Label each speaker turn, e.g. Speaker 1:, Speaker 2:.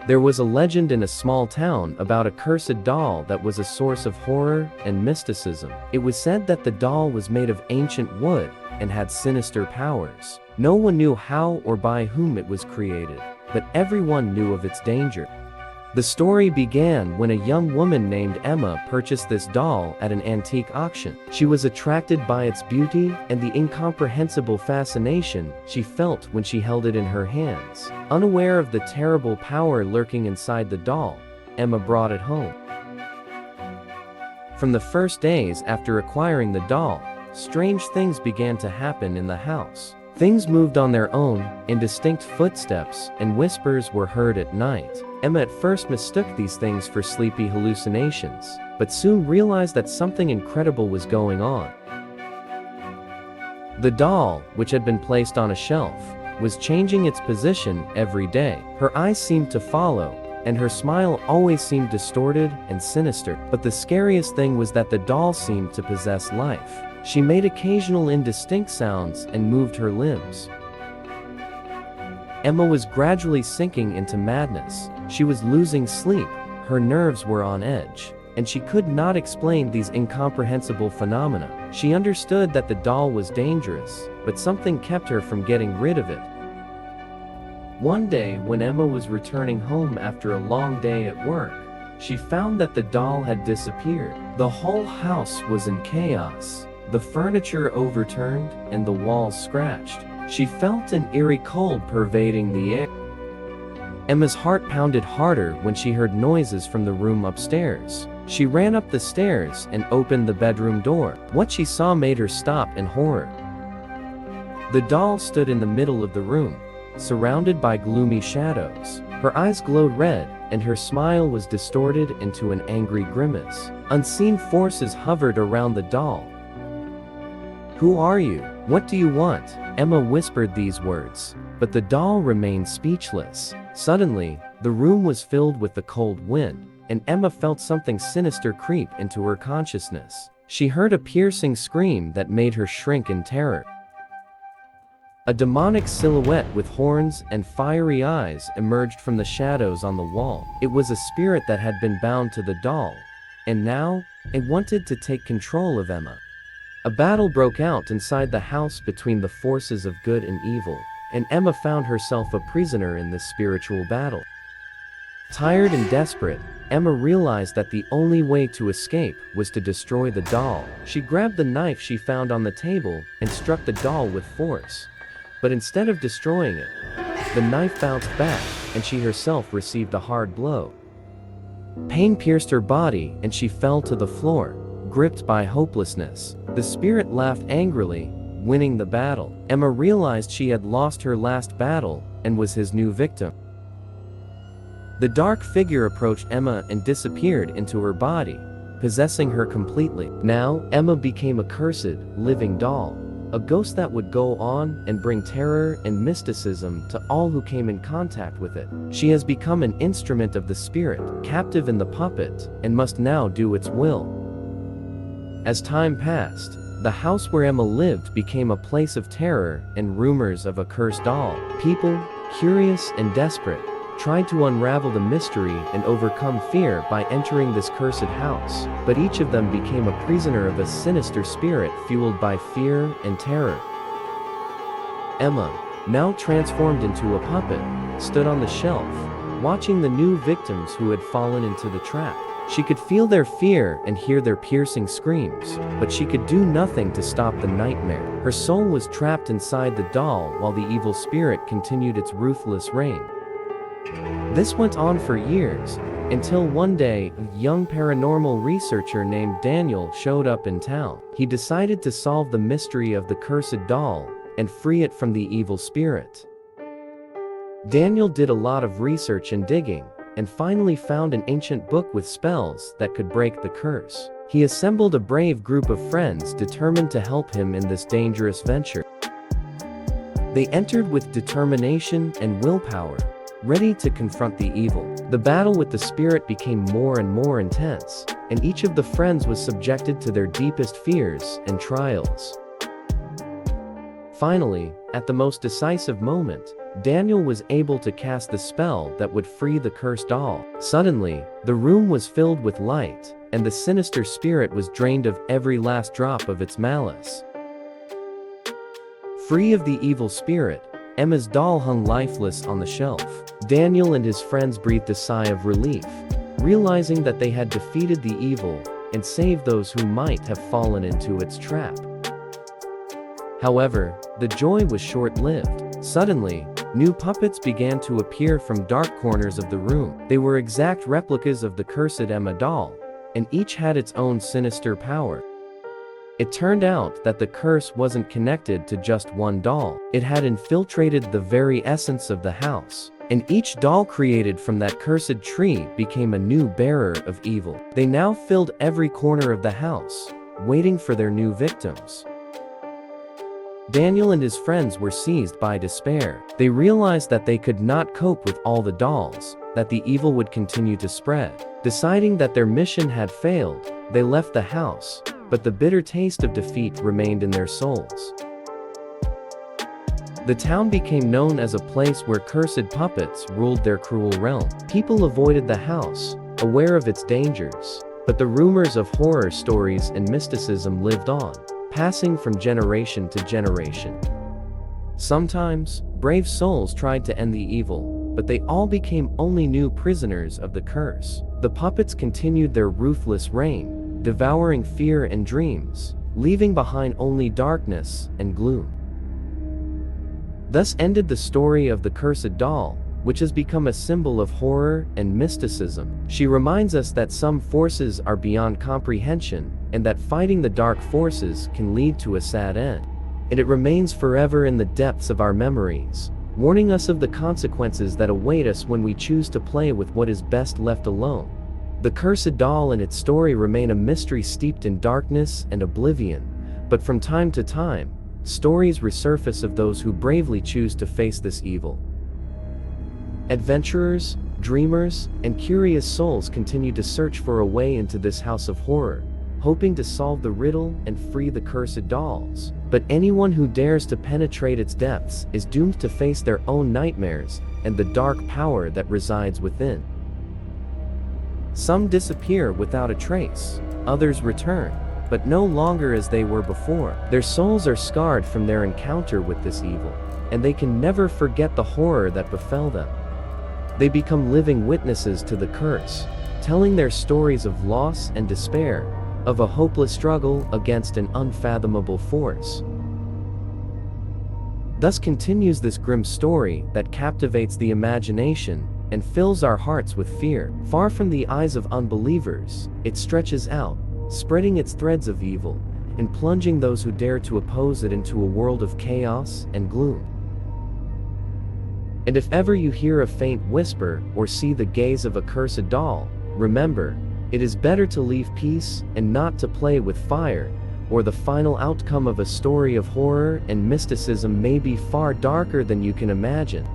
Speaker 1: There was a legend in a small town about a cursed doll that was a source of horror and mysticism. It was said that the doll was made of ancient wood and had sinister powers. No one knew how or by whom it was created, but everyone knew of its danger. The story began when a young woman named Emma purchased this doll at an antique auction. She was attracted by its beauty and the incomprehensible fascination she felt when she held it in her hands. Unaware of the terrible power lurking inside the doll, Emma brought it home. From the first days after acquiring the doll, strange things began to happen in the house. Things moved on their own, indistinct footsteps and whispers were heard at night. Emma at first mistook these things for sleepy hallucinations, but soon realized that something incredible was going on. The doll, which had been placed on a shelf, was changing its position every day. Her eyes seemed to follow, and her smile always seemed distorted and sinister. But the scariest thing was that the doll seemed to possess life. She made occasional indistinct sounds and moved her limbs. Emma was gradually sinking into madness. She was losing sleep, her nerves were on edge, and she could not explain these incomprehensible phenomena. She understood that the doll was dangerous, but something kept her from getting rid of it. One day, when Emma was returning home after a long day at work, she found that the doll had disappeared. The whole house was in chaos. The furniture overturned and the walls scratched. She felt an eerie cold pervading the air. Emma's heart pounded harder when she heard noises from the room upstairs. She ran up the stairs and opened the bedroom door. What she saw made her stop in horror. The doll stood in the middle of the room, surrounded by gloomy shadows. Her eyes glowed red, and her smile was distorted into an angry grimace. Unseen forces hovered around the doll. "Who are you? What do you want?" Emma whispered these words, but the doll remained speechless. Suddenly, the room was filled with the cold wind, and Emma felt something sinister creep into her consciousness. She heard a piercing scream that made her shrink in terror. A demonic silhouette with horns and fiery eyes emerged from the shadows on the wall. It was a spirit that had been bound to the doll, and now, it wanted to take control of Emma. A battle broke out inside the house between the forces of good and evil, and Emma found herself a prisoner in this spiritual battle. Tired and desperate, Emma realized that the only way to escape was to destroy the doll. She grabbed the knife she found on the table and struck the doll with force. But instead of destroying it, the knife bounced back, and she herself received a hard blow. Pain pierced her body, and she fell to the floor, gripped by hopelessness. The spirit laughed angrily, winning the battle. Emma realized she had lost her last battle and was his new victim. The dark figure approached Emma and disappeared into her body, possessing her completely. Now, Emma became a cursed, living doll, a ghost that would go on and bring terror and mysticism to all who came in contact with it. She has become an instrument of the spirit, captive in the puppet, and must now do its will. As time passed, the house where Emma lived became a place of terror and rumors of a cursed doll. People, curious and desperate, tried to unravel the mystery and overcome fear by entering this cursed house, but each of them became a prisoner of a sinister spirit fueled by fear and terror. Emma, now transformed into a puppet, stood on the shelf, watching the new victims who had fallen into the trap. She could feel their fear and hear their piercing screams, but she could do nothing to stop the nightmare. Her soul was trapped inside the doll while the evil spirit continued its ruthless reign. This went on for years, until one day, a young paranormal researcher named Daniel showed up in town. He decided to solve the mystery of the cursed doll and free it from the evil spirit. Daniel did a lot of research and digging, and finally found an ancient book with spells that could break the curse. He assembled a brave group of friends determined to help him in this dangerous venture. They entered with determination and willpower, ready to confront the evil. The battle with the spirit became more and more intense, and each of the friends was subjected to their deepest fears and trials. Finally, at the most decisive moment, Daniel was able to cast the spell that would free the cursed doll. Suddenly, the room was filled with light, and the sinister spirit was drained of every last drop of its malice. Free of the evil spirit, Emma's doll hung lifeless on the shelf. Daniel and his friends breathed a sigh of relief, realizing that they had defeated the evil and saved those who might have fallen into its trap. However, the joy was short-lived. Suddenly, new puppets began to appear from dark corners of the room. They were exact replicas of the cursed Emma doll, and each had its own sinister power. It turned out that the curse wasn't connected to just one doll. It had infiltrated the very essence of the house, and each doll created from that cursed tree became a new bearer of evil. They now filled every corner of the house, waiting for their new victims. Daniel and his friends were seized by despair. They realized that they could not cope with all the dolls, that the evil would continue to spread. Deciding that their mission had failed, they left the house, but the bitter taste of defeat remained in their souls. The town became known as a place where cursed puppets ruled their cruel realm. People avoided the house, aware of its dangers, but the rumors of horror stories and mysticism lived on, passing from generation to generation. Sometimes, brave souls tried to end the evil, but they all became only new prisoners of the curse. The puppets continued their ruthless reign, devouring fear and dreams, leaving behind only darkness and gloom. Thus ended the story of the cursed doll, which has become a symbol of horror and mysticism. She reminds us that some forces are beyond comprehension, and that fighting the dark forces can lead to a sad end. And it remains forever in the depths of our memories, warning us of the consequences that await us when we choose to play with what is best left alone. The cursed doll and its story remain a mystery steeped in darkness and oblivion, but from time to time, stories resurface of those who bravely choose to face this evil. Adventurers, dreamers, and curious souls continue to search for a way into this house of horror, hoping to solve the riddle and free the cursed dolls. But anyone who dares to penetrate its depths is doomed to face their own nightmares and the dark power that resides within. Some disappear without a trace, others return, but no longer as they were before. Their souls are scarred from their encounter with this evil, and they can never forget the horror that befell them. They become living witnesses to the curse, telling their stories of loss and despair, of a hopeless struggle against an unfathomable force. Thus continues this grim story that captivates the imagination and fills our hearts with fear. Far from the eyes of unbelievers, it stretches out, spreading its threads of evil, and plunging those who dare to oppose it into a world of chaos and gloom. And if ever you hear a faint whisper or see the gaze of a cursed doll, remember, it is better to leave peace and not to play with fire, or the final outcome of a story of horror and mysticism may be far darker than you can imagine.